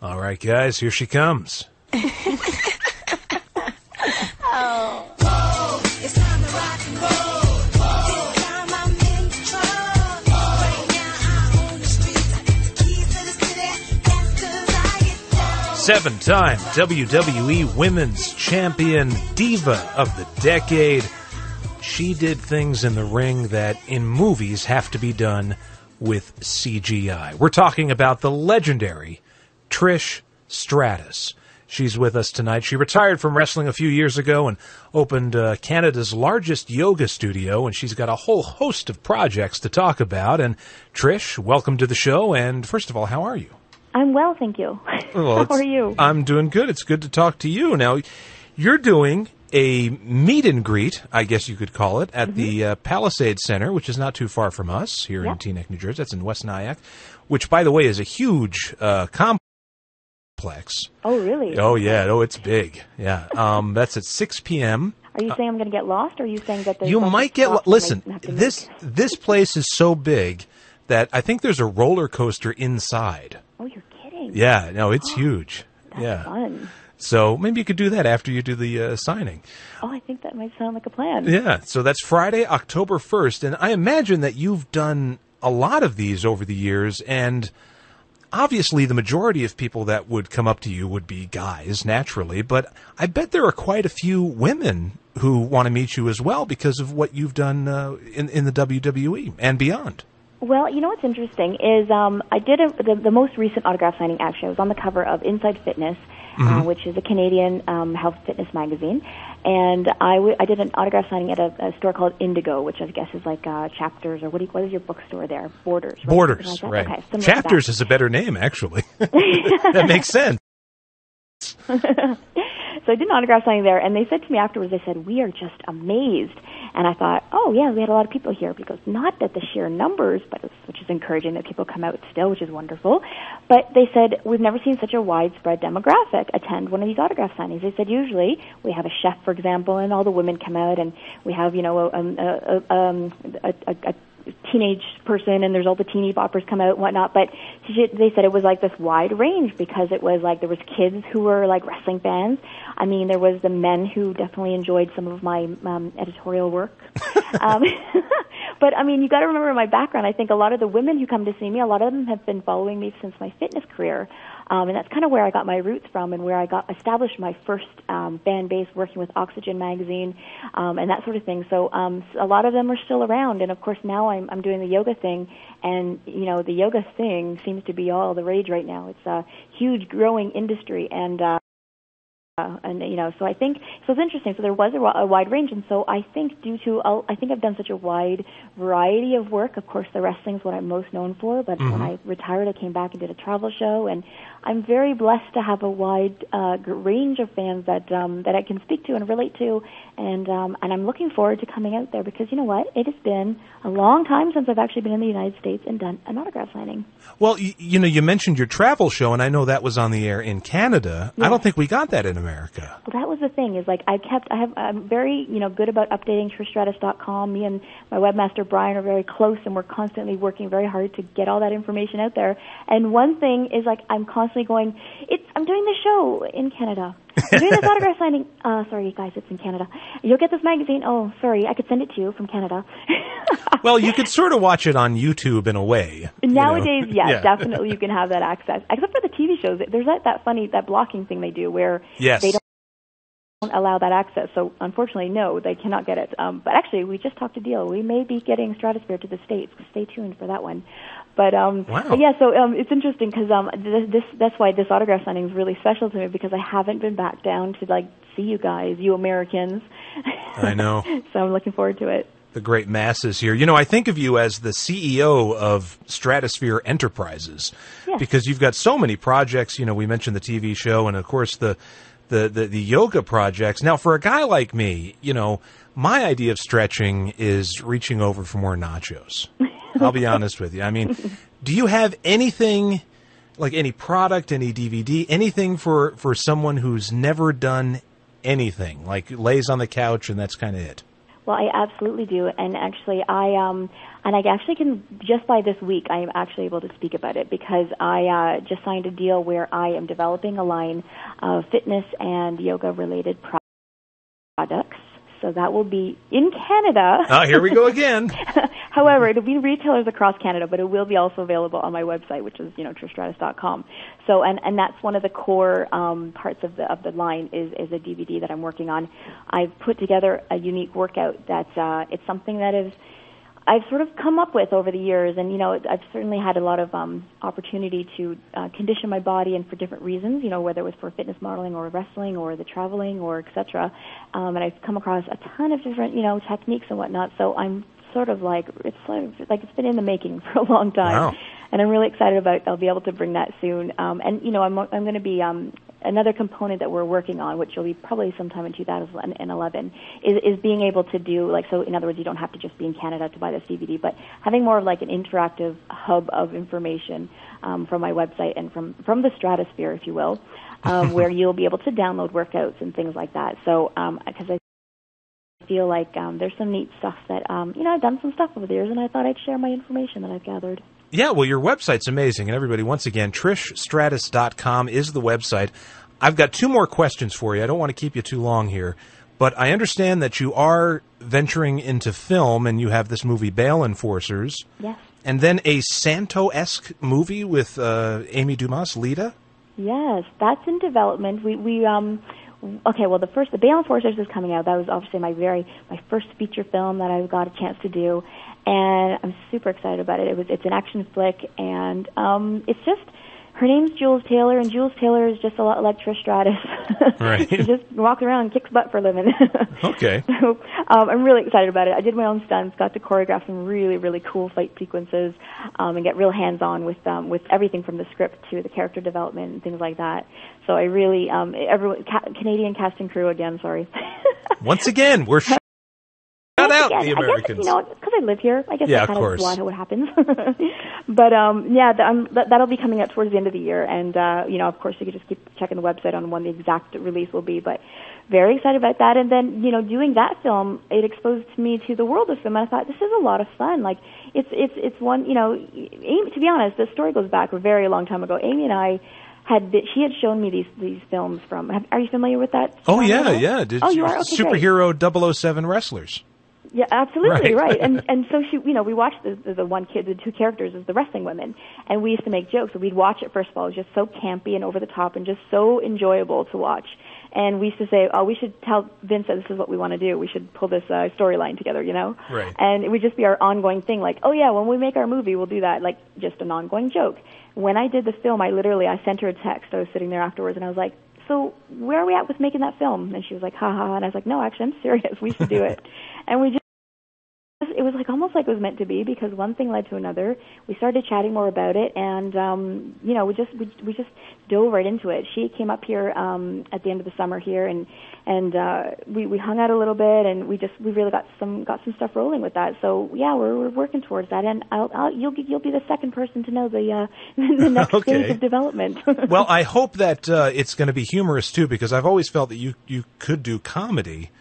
All right, guys, here she comes. Oh. It's time to rock and roll. This time I'm in control. Right now I own the streets. I got the keys to the city. That's 'cause I get down. Seven-time WWE Women's Champion, Diva of the Decade. She did things in the ring that in movies have to be done with CGI. We're talking about the legendary Trish Stratus. She's with us tonight. She retired from wrestling a few years ago and opened Canada's largest yoga studio, and she's got a whole host of projects to talk about. And Trish, welcome to the show. And first of all, how are you? I'm well, thank you. Well, how are you? I'm doing good. It's good to talk to you. Now, you're doing a meet and greet, I guess you could call it, at the Palisade Center, which is not too far from us here in Teaneck, New Jersey. That's in West Nyack, which, by the way, is a huge complex. Oh, really? Oh, yeah. Oh, it's big. Yeah. That's at 6 p.m. Are you saying I'm going to get lost, or are you saying that there's You might get listen, this place is so big that I think there's a roller coaster inside. Oh, you're kidding. Yeah. No, it's huge. That's fun. So maybe you could do that after you do the signing. Oh, I think that might sound like a plan. Yeah. So that's Friday, October 1st. And I imagine that you've done a lot of these over the years, and obviously the majority of people that would come up to you would be guys, naturally, but I bet there are quite a few women who want to meet you as well because of what you've done in the WWE and beyond. Well, you know what's interesting is I did the most recent autograph signing, actually. I was on the cover of Inside Fitness, which is a Canadian health fitness magazine, and I did an autograph signing at a store called Indigo, which I guess is like Chapters, or what is your bookstore there? Borders. Right? Borders, like right. Okay, Chapters is a better name, actually. That makes sense. So I did an autograph signing there, and they said to me afterwards, they said, "We are just amazed." And I thought, oh, yeah, we had a lot of people here, because not that the sheer numbers, which is encouraging that people come out still, which is wonderful. But they said, we've never seen such a widespread demographic attend one of these autograph signings. They said, usually we have a chef, for example, and all the women come out, and we have, a teenage person, and there's all the teeny boppers come out and whatnot, but they said it was like this wide range, because it was like there was kids who were like wrestling fans. I mean, there was the men who definitely enjoyed some of my editorial work. But I mean, you got to remember my background. I think a lot of the women who come to see me, a lot of them have been following me since my fitness career. And that's kind of where I got my roots from, and where I established my first fan base, working with Oxygen magazine, and that sort of thing. So a lot of them are still around, and of course now I'm doing the yoga thing, and the yoga thing seems to be all the rage right now. It's a huge growing industry, and so I think it's interesting. So there was a wide range, and so I think I think I've done such a wide variety of work. Of course, the wrestling's what I'm most known for, but when I retired, I came back and did a travel show, and I'm very blessed to have a wide range of fans that I can speak to and relate to, and I'm looking forward to coming out there, because you know what? It has been a long time since I've actually been in the United States and done an autograph signing. Well, you mentioned your travel show, and I know that was on the air in Canada. Yes. I don't think we got that in America. Well, that was the thing, is like I'm very good about updating TrishStratus.com. Me and my webmaster Brian are very close, and we're constantly working very hard to get all that information out there. And one thing is, like, I'm constantly going, I'm doing this show in Canada. I'm doing this autograph signing. Sorry, guys, it's in Canada. You'll get this magazine. Oh, sorry, I could send it to you from Canada. Well, you could sort of watch it on YouTube in a way. Nowadays, yes, definitely you can have that access. Except for the TV shows. There's that blocking thing they do where they don't allow that access. So, unfortunately, no, they cannot get it. But actually, we just talked a deal. We may be getting Stratusphere to the States. Stay tuned for that one. But wow. But yeah, so it's interesting, because that's why this autograph signing is really special to me, because I haven't been back down to see you guys, you Americans. I know. So I'm looking forward to it. The great masses here. I think of you as the CEO of Stratusphere Enterprises, because you've got so many projects. We mentioned the TV show, and of course the yoga projects. Now, for a guy like me, my idea of stretching is reaching over for more nachos. I'll be honest with you. I mean, do you have anything, like any product, any DVD, anything for someone who's never done anything, like lays on the couch and that's kind of it? Well, I absolutely do, and actually, I actually can, just by this week, I am actually able to speak about it because I just signed a deal where I am developing a line of fitness and yoga-related products. So that will be in Canada. Ah, here we go again. However, it'll be retailers across Canada, but it will be also available on my website, which is trishstratus.com. So, and that's one of the core parts of the line is a DVD that I'm working on. I've put together a unique workout that it's something that I've sort of come up with over the years, and I've certainly had a lot of opportunity to condition my body, and for different reasons, whether it was for fitness modeling or wrestling or the traveling or etc. And I've come across a ton of different techniques and whatnot. So I'm sort of like it's been in the making for a long time. Wow. And I'm really excited about I'll be able to bring that soon. And I'm going to be another component that we're working on, which will be probably sometime in 2011, is being able to do so. In other words, you don't have to just be in Canada to buy this DVD, but having more of like an interactive hub of information from my website and from the Stratusphere, if you will, where you'll be able to download workouts and things like that. So because I feel like there's some neat stuff that I've done some stuff over the years, and I thought I'd share my information that I've gathered. Yeah, well, your website's amazing. And everybody, once again, trishstratus.com is the website. I've got two more questions for you. I don't want to keep you too long here. But I understand that you are venturing into film, and you have this movie, Bail Enforcers. Yes. And then a Santo-esque movie with Amy Dumas, Lita? Yes, that's in development. Okay, well, the Bail Enforcers is coming out. That was obviously my first feature film that I got a chance to do, and I'm super excited about it. It's an action flick, and it's just, her name's Jules Taylor, and Jules Taylor is just a lot like Trish Stratus. Right. She just walks around and kicks butt for a living. Okay. So I'm really excited about it. I did my own stunts, got to choreograph some really, really cool fight sequences, and get real hands-on with everything from the script to the character development and things like that. So I really, Canadian cast and crew again, sorry. Once again, we're shout out the Americans. I guess, because I live here, I guess Yeah, that's of kind course. of a lot of what happens. But, that'll be coming out towards the end of the year. And, of course, you can just keep checking the website on when the exact release will be. But very excited about that. And then, doing that film, it exposed me to the world of film. And I thought, this is a lot of fun. Like, it's one, Amy, to be honest, the story goes back a very long time ago. Amy and I she had shown me these films from. Are you familiar with that? Oh, genre? yeah. You are? Okay, Superhero 007 wrestlers. Yeah, absolutely, Right. And so we watched the one kid, the two characters as the wrestling women, and we used to make jokes. So we'd watch it. First of all, it was just so campy and over the top, and just so enjoyable to watch. And we used to say, we should tell Vince that this is what we want to do. We should pull this storyline together, Right. And it would just be our ongoing thing, like, oh yeah, when we make our movie, we'll do that, like just an ongoing joke. When I did the film, I sent her a text. I was sitting there afterwards, and I was like, so where are we at with making that film? And she was like, ha ha. And I was like, no, actually, I'm serious. We should do it. And it was almost like it was meant to be, because one thing led to another. We started chatting more about it, and we just dove right into it. She came up here at the end of the summer here, and we hung out a little bit, and we really got some stuff rolling with that. So yeah, we're working towards that, and you'll be the second person to know the next stage of development. Well, I hope that it's going to be humorous too, because I've always felt that you could do comedy,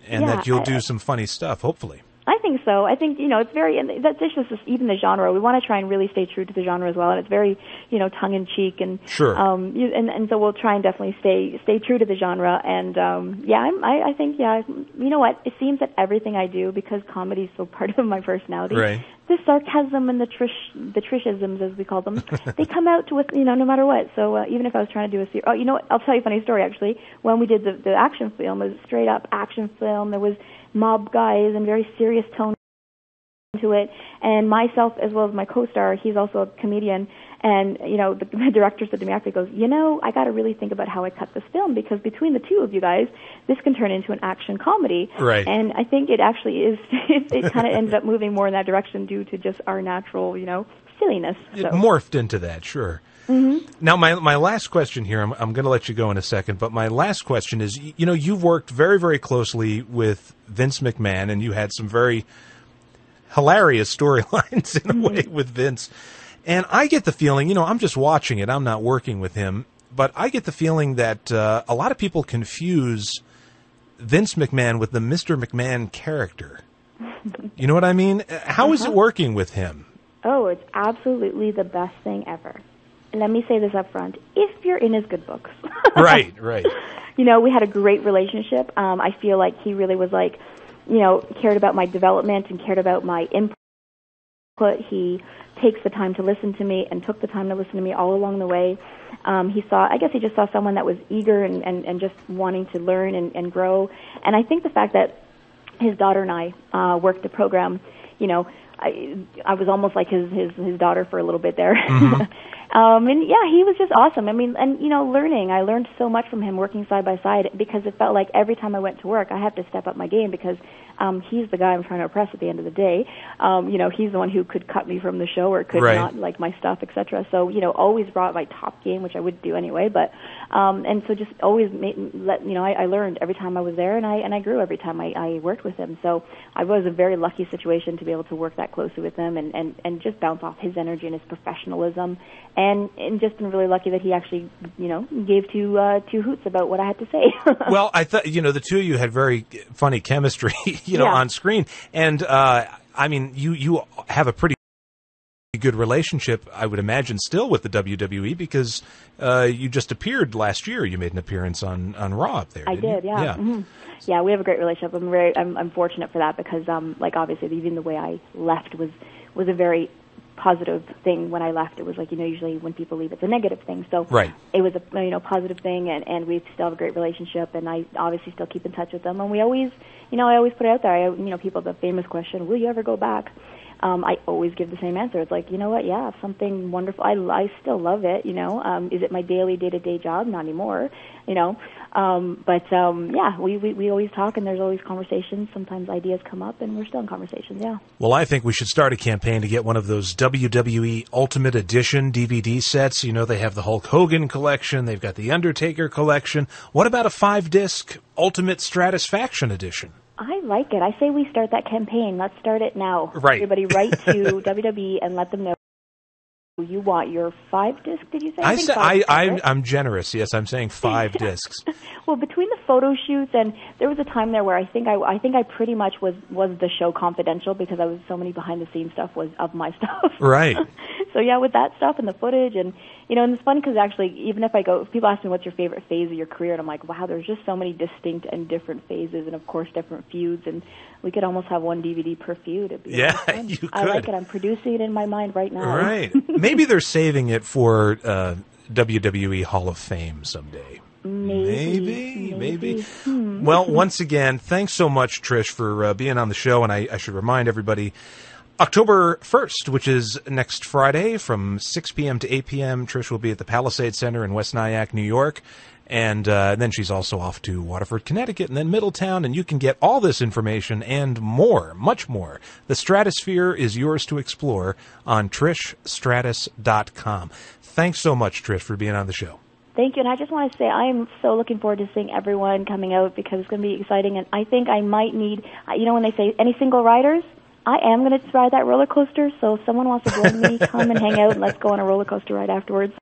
and that you'll do some funny stuff, hopefully. I think so. I think, it's very, and that's just even the genre. We want to try and really stay true to the genre as well, and it's very, tongue-in-cheek, and sure. And so we'll try and definitely stay true to the genre. And I think, you know what? It seems that everything I do, because comedy is so part of my personality, right. The sarcasm and the Trishisms, as we call them, they come out with no matter what. So even if I was trying to do what? I'll tell you a funny story actually. When we did the action film, it was a straight up action film. There was mob guys and very serious tone to it, and myself as well as my co-star, he's also a comedian, and the director said to me after, he goes, I got to really think about how I cut this film, because between the two of you guys, this can turn into an action comedy. Right. And I think it actually is. It kind of ended up moving more in that direction due to just our natural silliness. It morphed into that, sure. Mm-hmm. Now, my last question here, I'm going to let you go in a second, but my last question is, you've worked very, very closely with Vince McMahon, and you had some very hilarious storylines in a way with Vince. And I get the feeling, I'm just watching it, I'm not working with him, but I get the feeling that a lot of people confuse Vince McMahon with the Mr. McMahon character. You know what I mean? How is it working with him? Oh, it's absolutely the best thing ever. And let me say this up front. If you're in his good books. Right. You know, we had a great relationship. I feel like he really was like, you know, cared about my development and cared about my input. He takes the time to listen to me and took the time to listen to me all along the way. I guess he just saw someone that was eager and just wanting to learn and grow. And I think the fact that his daughter and I worked the program, you know, I was almost like his daughter for a little bit there. And yeah, he was just awesome. I mean, and you know, I learned so much from him working side by side, because it felt like every time I went to work, I had to step up my game, because he's the guy I'm trying to impress at the end of the day. You know, he's the one who could cut me from the show or could not like my stuff, etc. So, you know, always brought my top game, which I would do anyway. But and so just always I learned every time I was there, and I grew every time I worked with him. So I was a very lucky situation to be able to work that closely with him and just bounce off his energy and his professionalism. And just been really lucky that he actually, you know, gave two hoots about what I had to say. Well, I thought, you know, the two of you had very funny chemistry, you know, on screen. And, I mean, you have a pretty good relationship, I would imagine, still with the WWE, because you just appeared last year. You made an appearance on Raw up there. I did, yeah. Yeah. Mm-hmm. Yeah, we have a great relationship. I'm fortunate for that, because, like, obviously, even the way I left was a very positive thing. When I left, it was like, you know, usually when people leave, it's a negative thing. So it was a, you know, positive thing, and we still have a great relationship, and I obviously still keep in touch with them. And we always, you know, I always put it out there. You know, people, the famous question, will you ever go back? I always give the same answer. It's like, you know what, yeah, something wonderful. I still love it, you know. Is it my daily, day-to-day job? Not anymore, you know. Yeah, we always talk, and there's always conversations. Sometimes ideas come up, and we're still in conversations, yeah. Well, I think we should start a campaign to get one of those WWE Ultimate Edition DVD sets. You know, they have the Hulk Hogan collection. They've got the Undertaker collection. What about a 5-disc Ultimate Stratusfaction edition? I like it. I say we start that campaign. Let's start it now. Right. Everybody write to WWE and let them know you want your 5-disc, did you say? I'm generous. Yes, I'm saying 5 discs. Well, between the photo shoots, and there was a time there where I think I pretty much was the show confidential, because I was so many behind the scenes stuff was of my stuff. Right. So yeah, with that stuff and the footage, and you know, and it's fun because actually, even if people ask me what's your favorite phase of your career, and I'm like, wow, there's just so many distinct and different phases, and of course different feuds, and we could almost have one DVD per feud. It'd be you could. I like it. I'm producing it in my mind right now. Right. Maybe they're saving it for WWE Hall of Fame someday. Maybe. Well, once again, thanks so much, Trish, for being on the show. And I should remind everybody, October 1st, which is next Friday from 6 p.m. to 8 p.m., Trish will be at the Palisade Center in West Nyack, New York. And then she's also off to Waterford, Connecticut, and then Middletown. And you can get all this information and more, much more. The Stratusphere is yours to explore on TrishStratus.com. Thanks so much, Trish, for being on the show. Thank you, and I just want to say I'm so looking forward to seeing everyone coming out, because it's going to be exciting, and I think I might need, you know, when they say any single riders, I am going to ride that roller coaster, so if someone wants to join me, come and hang out, and let's go on a roller coaster ride afterwards.